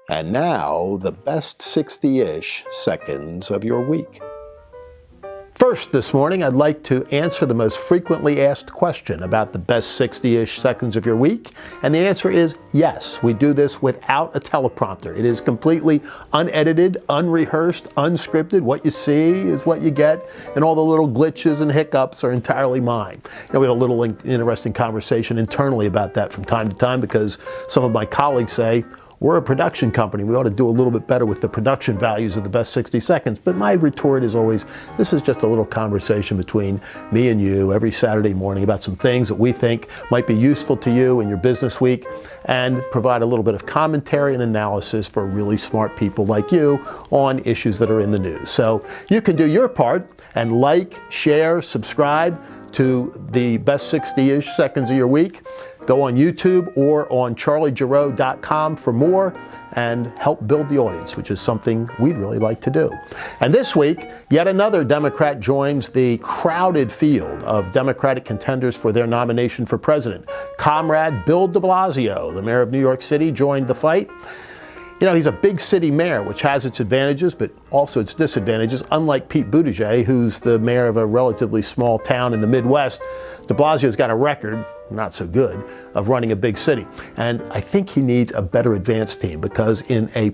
And now, the best 60-ish seconds of your week. First this morning, I'd like to answer the most frequently asked question about the best 60-ish seconds of your week. And the answer is yes, we do this without a teleprompter. It is completely unedited, unrehearsed, unscripted. What you see is what you get, and all the little glitches and hiccups are entirely mine. You know, we have a little interesting conversation internally about that from time to time because some of my colleagues say, we're a production company. We ought to do a little bit better with the production values of the best 60 seconds. But my retort is always, this is just a little conversation between me and you every Saturday morning about some things that we think might be useful to you in your business week and provide a little bit of commentary and analysis for really smart people like you on issues that are in the news. So you can do your part and like, share, subscribe to the best 60-ish seconds of your week. Go on YouTube or on charliegiroux.com for more and help build the audience, which is something we'd really like to do. And this week, yet another Democrat joins the crowded field of Democratic contenders for their nomination for president. Comrade Bill de Blasio, the mayor of New York City, joined the fight. You know, he's a big city mayor, which has its advantages, but also its disadvantages. Unlike Pete Buttigieg, who's the mayor of a relatively small town in the Midwest, de Blasio's got a record, not so good, of running a big city. And I think he needs a better advance team because in a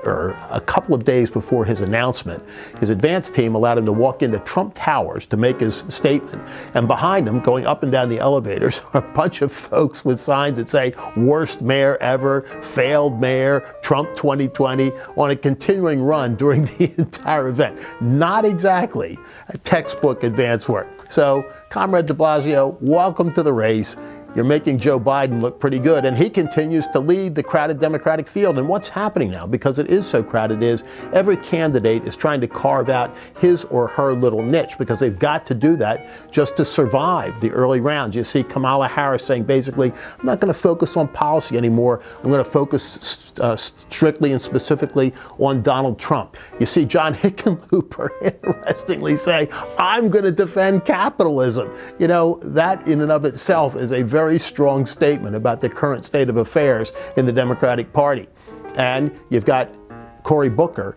a couple of days before his announcement, his advance team allowed him to walk into Trump Towers to make his statement. And behind him, going up and down the elevators, are a bunch of folks with signs that say, worst mayor ever, failed mayor, Trump 2020, on a continuing run during the entire event. Not exactly a textbook advance work. So, Comrade de Blasio, welcome to the race. You're making Joe Biden look pretty good, and he continues to lead the crowded Democratic field. And what's happening now, because it is so crowded, is every candidate is trying to carve out his or her little niche, because they've got to do that just to survive the early rounds. You see Kamala Harris saying basically, I'm not going to focus on policy anymore. I'm going to focus strictly and specifically on Donald Trump. You see John Hickenlooper interestingly say, I'm going to defend capitalism. You know, that in and of itself is a very strong statement about the current state of affairs in the Democratic Party. And you've got Cory Booker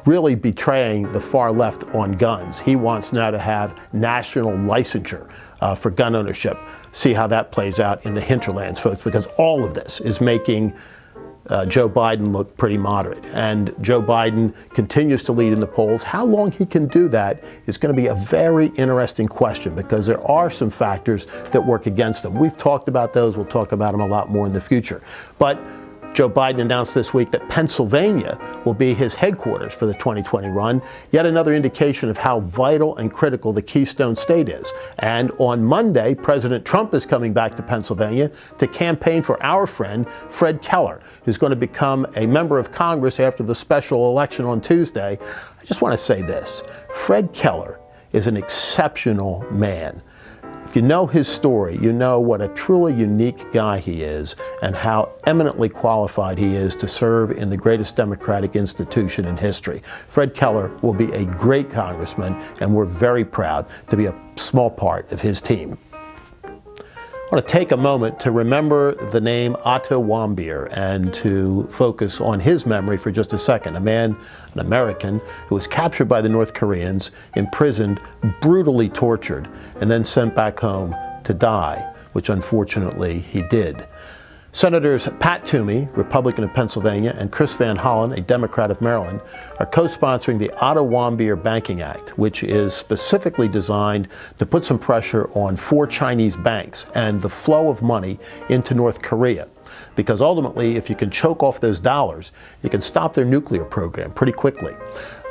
really betraying the far left on guns. He wants now to have national licensure for gun ownership. See how that plays out in the hinterlands, folks, because all of this is making Joe Biden look pretty moderate. And Joe Biden continues to lead in the polls. How long he can do that is going to be a very interesting question because there are some factors that work against him. We've talked about those. We'll talk about them a lot more in the future. But Joe Biden announced this week that Pennsylvania will be his headquarters for the 2020 run, yet another indication of how vital and critical the Keystone state is. And on Monday, President Trump is coming back to Pennsylvania to campaign for our friend Fred Keller, who's going to become a member of Congress after the special election on Tuesday. I just want to say this. Fred Keller is an exceptional man. If you know his story, you know what a truly unique guy he is and how eminently qualified he is to serve in the greatest democratic institution in history. Fred Keller will be a great congressman, and we're very proud to be a small part of his team. I want to take a moment to remember the name Otto Warmbier and to focus on his memory for just a second. A man, an American, who was captured by the North Koreans, imprisoned, brutally tortured, and then sent back home to die, which unfortunately he did. Senators Pat Toomey, Republican of Pennsylvania, and Chris Van Hollen, a Democrat of Maryland, are co-sponsoring the Otto Warmbier Banking Act, which is specifically designed to put some pressure on 4 Chinese banks and the flow of money into North Korea. Because ultimately, if you can choke off those dollars, you can stop their nuclear program pretty quickly.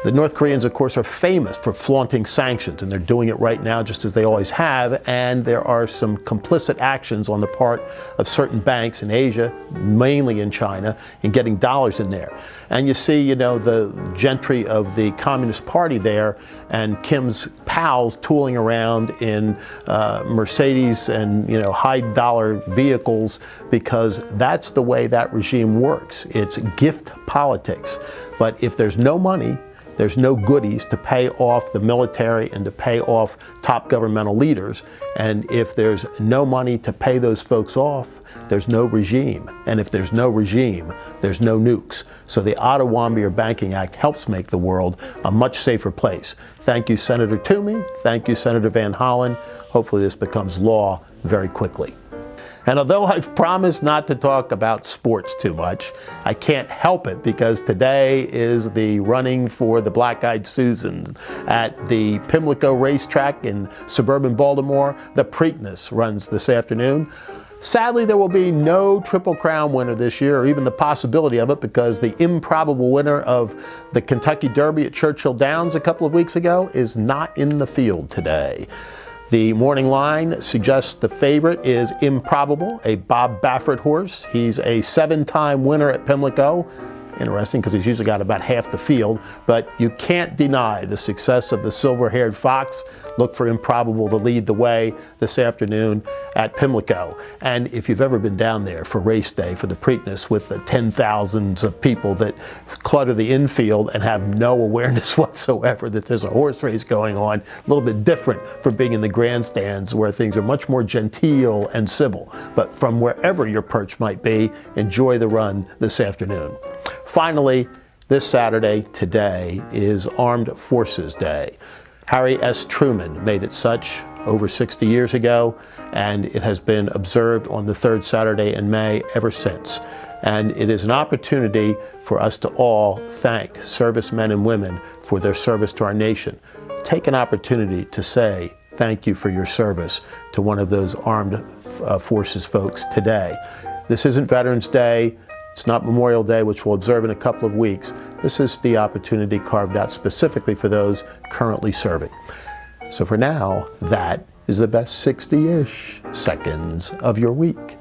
The North Koreans, of course, are famous for flaunting sanctions, and they're doing it right now just as they always have, and there are some complicit actions on the part of certain banks in Asia, mainly in China, in getting dollars in there. And you see, you know, the gentry of the Communist Party there and Kim's pals tooling around in Mercedes and, you know, high-dollar vehicles because that's the way that regime works. It's gift politics. But if there's no money, There's no goodies to pay off the military and to pay off top governmental leaders. And if there's no money to pay those folks off, there's no regime. And if there's no regime, there's no nukes. So the Otto Warmbier Banking Act helps make the world a much safer place. Thank you, Senator Toomey. Thank you, Senator Van Hollen. Hopefully this becomes law very quickly. And although I've promised not to talk about sports too much, I can't help it because today is the running for the Black-Eyed Susan at the Pimlico racetrack in suburban Baltimore. The Preakness runs this afternoon. Sadly, there will be no Triple Crown winner this year, or even the possibility of it, because the improbable winner of the Kentucky Derby at Churchill Downs a couple of weeks ago is not in the field today. The morning line suggests the favorite is Improbable, a Bob Baffert horse. He's a 7-time winner at Pimlico. Interesting, because he's usually got about half the field, but you can't deny the success of the silver-haired fox. Look for Improbable to lead the way this afternoon at Pimlico. And if you've ever been down there for race day, for the Preakness, with the 10,000s of people that clutter the infield and have no awareness whatsoever that there's a horse race going on, a little bit different from being in the grandstands where things are much more genteel and civil. But from wherever your perch might be, enjoy the run this afternoon. Finally, this Saturday, today, is Armed Forces Day. Harry S. Truman made it such over 60 years ago, and it has been observed on the third Saturday in May ever since. And it is an opportunity for us to all thank servicemen and women for their service to our nation. Take an opportunity to say thank you for your service to one of those armed forces folks today. This isn't Veterans Day. It's not Memorial Day, which we'll observe in a couple of weeks. This is the opportunity carved out specifically for those currently serving. So for now, that is the best 60-ish seconds of your week.